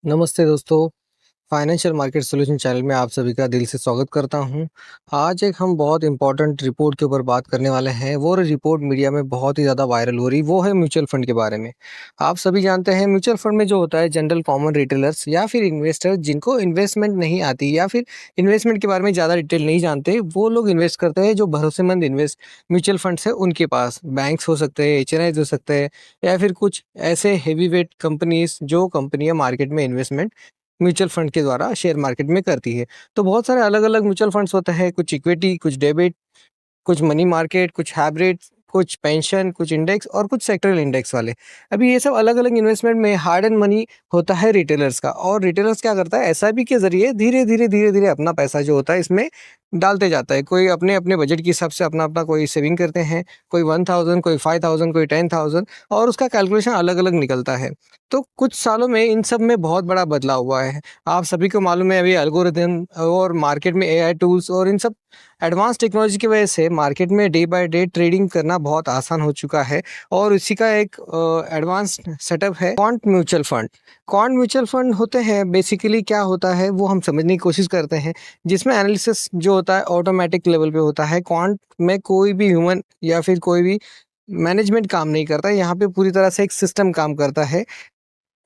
नमस्ते दोस्तों, financial market solution channel में आप सभी का दिल से स्वागत करता हूं। आज एक हम बहुत इम्पोर्टेंट रिपोर्ट के ऊपर बात करने वाले हैं। वो रिपोर्ट मीडिया में बहुत ही ज़्यादा वायरल हो रही, वो है म्यूचुअल फंड के बारे में। आप सभी जानते हैं म्यूचुअल फंड में जो होता है जनरल कॉमन रिटेलर्स या फिर इन्वेस्टर जिनको इन्वेस्टमेंट नहीं आती या फिर इन्वेस्टमेंट के बारे में ज़्यादा डिटेल नहीं जानते, वो लोग इन्वेस्ट करते हैं जो भरोसेमंद इन्वेस्ट म्यूचुअल फंड्स है उनके पास। बैंक्स हो सकते हैं, एचएनआईज़ हो सकते हैं या फिर कुछ ऐसे हेवी वेट कंपनीज़ जो कंपनियाँ मार्केट में इन्वेस्टमेंट म्यूचुअल फंड के द्वारा शेयर मार्केट में करती है। तो बहुत सारे अलग-अलग म्यूचुअल फंड्स होते हैं, कुछ इक्विटी, कुछ डेबिट, कुछ मनी मार्केट, कुछ हाइब्रिड, कुछ पेंशन, कुछ इंडेक्स और कुछ सेक्टरल इंडेक्स वाले। अभी ये सब अलग-अलग इन्वेस्टमेंट में हार्ड एंड मनी होता है रिटेलर्स का, और रिटेलर्स क्या करता है एसआईपी के ज़रिए धीरे-धीरे अपना पैसा जो होता है इसमें डालते जाता है। कोई अपने-अपने बजट के हिसाब से अपना-अपना कोई सेविंग करते हैं, कोई 1000, कोई 5000, कोई 10000 और उसका कैलकुलेशन अलग-अलग निकलता है। तो कुछ सालों में इन सब में बहुत बड़ा बदलाव हुआ है। आप सभी को मालूम है अभी एल्गोरिथम और मार्केट में एआई टूल्स और इन सब एडवांस टेक्नोलॉजी की वजह से मार्केट में डे बाय डे ट्रेडिंग करना बहुत आसान हो चुका है, और इसी का एक एडवांस सेटअप है quant mutual fund. Quant mutual fund होते हैं, बेसिकली क्या होता है वो हम समझने की कोशिश करते हैं, जिसमें एनालिसिस जो होता है ऑटोमेटिक लेवल पे होता है। क्वांट में कोई भी ह्यूमन या फिर कोई भी मैनेजमेंट काम नहीं करता, यहाँ पे पूरी तरह से एक सिस्टम काम करता है।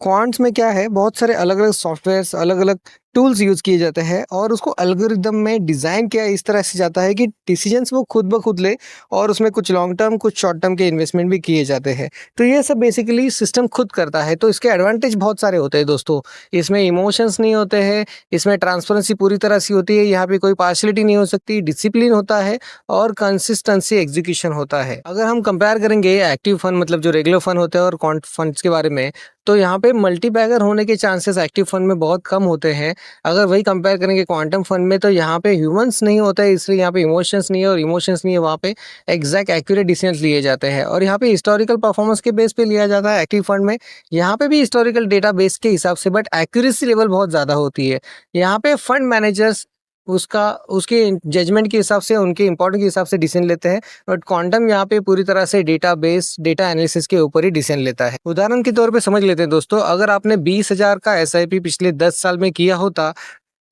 क्वांट्स में क्या है, बहुत सारे अलग-अलग सॉफ्टवेयर्स, अलग-अलग टूल्स यूज़ किए जाते हैं और उसको एल्गोरिदम में डिज़ाइन किया इस तरह से जाता है कि डिसीजंस वो खुद ब खुद ले, और उसमें कुछ लॉन्ग टर्म, कुछ शॉर्ट टर्म के इन्वेस्टमेंट भी किए जाते हैं। तो ये सब बेसिकली सिस्टम खुद करता है, तो इसके एडवांटेज बहुत सारे होते हैं दोस्तों। इसमें इमोशंस नहीं होते हैं, इसमें ट्रांसपेरेंसी पूरी तरह से होती है, यहाँ पे कोई पार्शियलिटी नहीं हो सकती, डिसिप्लिन होता है और कंसिस्टेंसी एग्जीक्यूशन होता है। अगर हम कंपेयर करेंगे एक्टिव फंड मतलब जो रेगुलर फंड होते हैं और क्वांट फंड्स के बारे में, तो यहाँ पे मल्टीबैगर होने के चांसेस एक्टिव फंड में बहुत कम होते हैं। अगर वही कंपेयर करेंगे क्वांटम फंड में, तो यहाँ पे ह्यूमंस नहीं होता है, इसलिए यहाँ पे इमोशंस नहीं है, और इमोशंस नहीं है वहाँ पे एग्जैक्ट एक्यूरेट डिसीजंस लिए जाते हैं, और यहाँ पे हिस्टोरिकल परफॉर्मेंस के बेस पे लिया जाता है एक्टिव फंड में। यहाँ पे भी हिस्टोरिकल डेटा बेस के हिसाब से, बट एक्यूरेसी लेवल बहुत ज़्यादा होती है। यहाँ पे फंड मैनेजर्स उसका उसके जजमेंट के हिसाब से, उनके इम्पोर्टेंस के हिसाब से डिसीजन लेते हैं, बट क्वांटम यहाँ पे पूरी तरह से डेटाबेस डेटा एनालिसिस के ऊपर ही डिसीजन लेता है। उदाहरण के तौर पे समझ लेते हैं दोस्तों, अगर आपने 20,000 का एसआईपी पिछले 10 साल में किया होता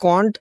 क्वांट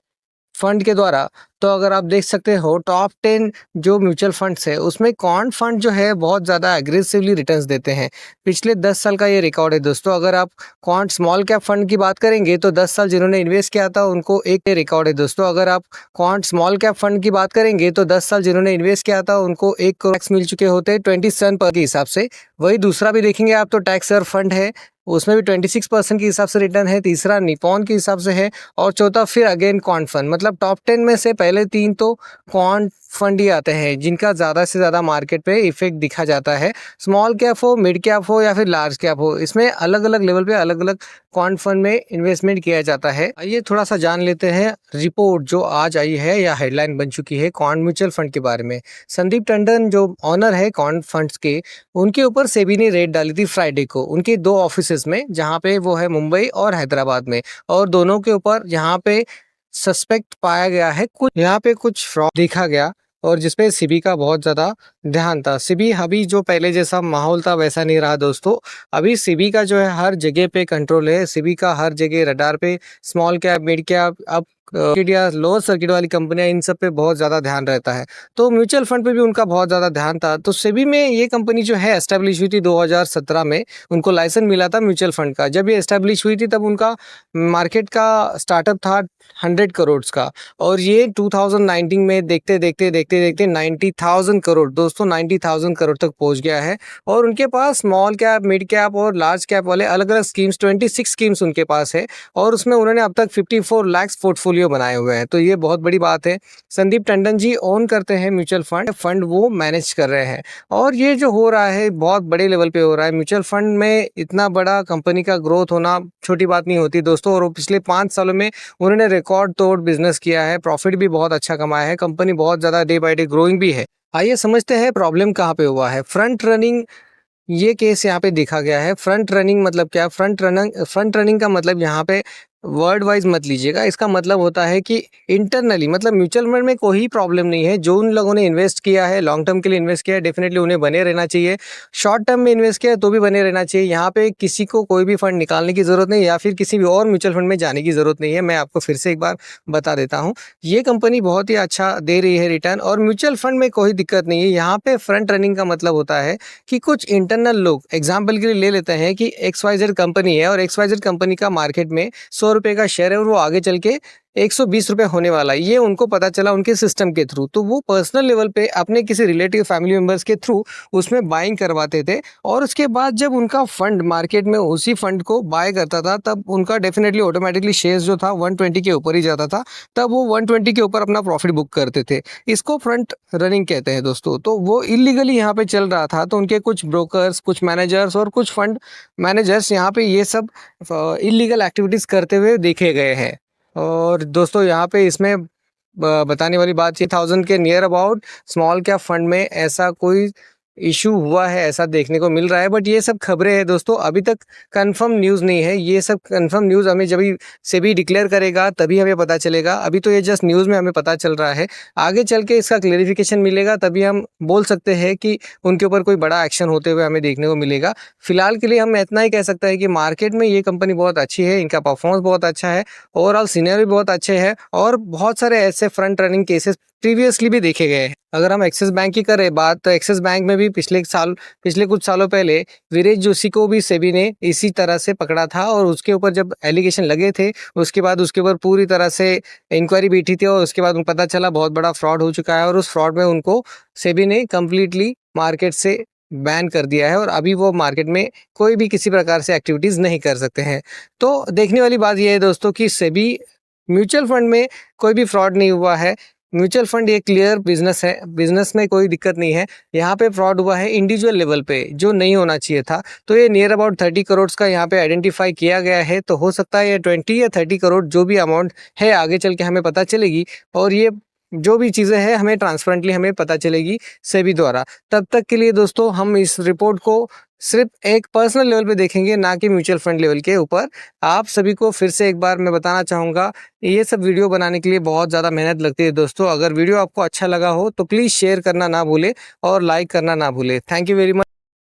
फंड के द्वारा, तो अगर आप देख सकते हो टॉप 10 जो म्यूचुअल फंड्स है उसमें क्वांट फंड जो है बहुत ज़्यादा एग्रेसिवली रिटर्न्स देते हैं। पिछले 10 साल का ये रिकॉर्ड है दोस्तों। अगर आप क्वांट स्मॉल कैप फंड की बात करेंगे तो 10 साल जिन्होंने इन्वेस्ट किया था उनको एक रिकॉर्ड है दोस्तों। अगर आप क्वांट स्मॉल कैप फंड की बात करेंगे तो 10 साल जिन्होंने इन्वेस्ट किया था उनको 1 करोड़ टैक्स मिल चुके होते 27 पर के हिसाब से। वही दूसरा भी देखेंगे आप तो टैक्स सेवर फंड है, उसमें भी 26% के हिसाब से रिटर्न है। तीसरा निपॉन के हिसाब से है, और चौथा फिर अगेन क्वांट फंड। मतलब टॉप 10 में से पहले 3 तो क्वांट फंड ही आते हैं जिनका ज़्यादा से ज़्यादा मार्केट पे इफेक्ट दिखा जाता है। स्मॉल कैप हो, मिड कैप हो या फिर लार्ज कैप हो, इसमें अलग-अलग लेवल पे अलग-अलग क्वांट फंड में इन्वेस्टमेंट किया जाता है। आइए थोड़ा सा जान लेते हैं रिपोर्ट जो आज आई है या हेडलाइन बन चुकी है क्वांट म्यूचुअल फंड के बारे में। संदीप टंडन जो ऑनर है क्वांट फंड्स के, उनके ऊपर सेबी ने रेड डाली थी फ्राइडे को, उनके 2 ऑफिसेज में, जहाँ पे वो है मुंबई और हैदराबाद में, और दोनों के ऊपर यहाँ पे सस्पेक्ट पाया गया है, कुछ यहाँ पे कुछ फ्रॉड देखा गया, और जिसपे सेबी का बहुत ज़्यादा ध्यान था। सेबी अभी जो पहले जैसा माहौल था वैसा नहीं रहा दोस्तों। अभी सेबी का जो है हर जगह पे कंट्रोल है, सेबी का हर जगह रडार पे स्मॉल कैप, मिड कैप, अब सर्किट या लोअर सर्किट वाली कंपनियां, इन सब पे बहुत ज़्यादा ध्यान रहता है। तो म्यूचुअल फंड पे भी उनका बहुत ज़्यादा ध्यान था। तो सेबी में ये कंपनी जो है एस्टेब्लिश हुई थी 2017 में, उनको लाइसेंस मिला था म्यूचुअल फंड का। जब ये एस्टेब्लिश हुई थी तब उनका मार्केट का स्टार्टअप था 100 करोड़ का, और ये 2019 में देखते देखते 90,000 करोड़ दोस्तों, 90,000 करोड़ तक पहुंच गया है। और उनके पास स्मॉल कैप, मिड कैप और लार्ज कैप वाले अलग अलग स्कीम्स, 26 स्कीम्स उनके पास है, और उसमें उन्होंने अब तक 54 लाख पोर्टफोलियो बनाए हुए हैं। तो ये बहुत बड़ी बात है। संदीप टंडन जी ओन करते हैं म्यूचुअल फंड, फंड वो मैनेज कर रहे हैं, और ये जो हो रहा है बहुत बड़े लेवल पे हो रहा है। म्यूचुअल फंड में इतना बड़ा कंपनी का ग्रोथ होना छोटी बात नहीं होती दोस्तों, और पिछले 5 सालों में उन्होंने रिकॉर्ड तोड़ बिजनेस किया है, प्रॉफिट भी बहुत अच्छा कमाया है, कंपनी बहुत ज़्यादा डे बाय डे ग्रोइंग भी है। आइए समझते हैं प्रॉब्लम कहाँ पे हुआ है। फ्रंट रनिंग ये केस यहाँ पे देखा गया है। फ्रंट रनिंग मतलब क्या? फ्रंट रनिंग का मतलब यहाँ पे वर्ड वाइज मत लीजिएगा। इसका मतलब होता है कि इंटरनली, मतलब म्यूचुअल फंड में कोई प्रॉब्लम नहीं है। जो उन लोगों ने इन्वेस्ट किया है, लॉन्ग टर्म के लिए इन्वेस्ट किया है, डेफिनेटली उन्हें बने रहना चाहिए। शॉर्ट टर्म में इन्वेस्ट किया है तो भी बने रहना चाहिए। यहाँ पे किसी को कोई भी फंड निकालने की ज़रूरत नहीं, या फिर किसी भी और म्यूचुअल फंड में जाने की ज़रूरत नहीं है। मैं आपको फिर से एक बार बता देता हूँ, ये कंपनी बहुत ही अच्छा दे रही है रिटर्न, और म्यूचुअल फंड में कोई दिक्कत नहीं है। यहाँ पे फ्रंट रनिंग का मतलब होता है कि कुछ इंटरनल लोग एग्जाम्पल के लिए ले लेते हैं कि XYZ कंपनी है, और XYZ कंपनी का मार्केट में 100 रुपये का शेयर है, और वो आगे चल के 120 रुपये होने वाला है। ये उनको पता चला उनके सिस्टम के थ्रू, तो वो पर्सनल लेवल पे अपने किसी रिलेटिव फैमिली मेंबर्स के थ्रू उसमें बाइंग करवाते थे। और उसके बाद जब उनका फंड मार्केट में उसी फंड को बाय करता था, तब उनका डेफिनेटली ऑटोमेटिकली शेयर्स जो था 120 के ऊपर ही जाता था। तब वो 120 के ऊपर अपना प्रॉफिट बुक करते थे। इसको फ्रंट रनिंग कहते हैं दोस्तों। तो वो इलीगली यहाँ पे चल रहा था, तो उनके कुछ ब्रोकर्स, कुछ मैनेजर्स और कुछ फंड मैनेजर्स यहाँ पे ये सब इलीगल एक्टिविटीज़ करते हुए देखे गए हैं। और दोस्तों यहाँ पे इसमें बताने वाली बात ये, 1000 के near about small cap fund में ऐसा कोई इशू हुआ है, ऐसा देखने को मिल रहा है। बट ये सब खबरें हैं दोस्तों, अभी तक कंफर्म न्यूज़ नहीं है। ये सब कंफर्म न्यूज़ हमें जब सेबी डिक्लेयर करेगा तभी हमें पता चलेगा। अभी तो ये जस्ट न्यूज़ में हमें पता चल रहा है। आगे चल के इसका क्लेरिफिकेशन मिलेगा, तभी हम बोल सकते हैं कि उनके ऊपर कोई बड़ा एक्शन होते हुए हमें देखने को मिलेगा। फिलहाल के लिए हम इतना ही कह सकते हैं कि मार्केट में ये कंपनी बहुत अच्छी है, इनका परफॉर्मेंस बहुत अच्छा है, ओवरऑल सीनियर भी बहुत अच्छे हैं, और बहुत सारे ऐसे फ्रंट रनिंग केसेस प्रीवियसली भी देखे गए हैं। अगर हम एक्सिस बैंक की करें बात, तो एक्सिस बैंक में भी पिछले कुछ सालों पहले वीरेश जोशी को भी सेबी ने इसी तरह से पकड़ा था, और उसके ऊपर जब एलिगेशन लगे थे, उसके बाद उसके ऊपर पूरी तरह से इंक्वायरी बैठी थी, और उसके बाद उनको पता चला बहुत बड़ा फ्रॉड हो चुका है, और उस फ्रॉड में उनको सेबी ने कम्प्लीटली मार्केट से बैन कर दिया है, और अभी वो मार्केट में कोई भी किसी प्रकार से एक्टिविटीज़ नहीं कर सकते हैं। तो देखने वाली बात यह है दोस्तों कि सेबी म्यूचुअल फंड में कोई भी फ्रॉड नहीं हुआ है। म्यूचुअल फंड एक क्लियर बिजनेस है, बिजनेस में कोई दिक्कत नहीं है। यहाँ पे फ्रॉड हुआ है इंडिविजुअल लेवल पे, जो नहीं होना चाहिए था। तो ये नियर अबाउट 30 करोड़ का यहाँ पे आइडेंटिफाई किया गया है। तो हो सकता है ये 20 या 30 करोड़ जो भी अमाउंट है आगे चल के हमें पता चलेगी, और ये जो भी चीज़ें हैं हमें ट्रांसपेरेंटली हमें पता चलेगी सेबी द्वारा। तब तक के लिए दोस्तों हम इस रिपोर्ट को सिर्फ एक पर्सनल लेवल पे देखेंगे, ना कि म्यूचुअल फंड लेवल के ऊपर। आप सभी को फिर से एक बार मैं बताना चाहूँगा, ये सब वीडियो बनाने के लिए बहुत ज़्यादा मेहनत लगती है दोस्तों। अगर वीडियो आपको अच्छा लगा हो तो प्लीज़ शेयर करना ना भूलें, और लाइक करना ना भूलें। Thank you very much.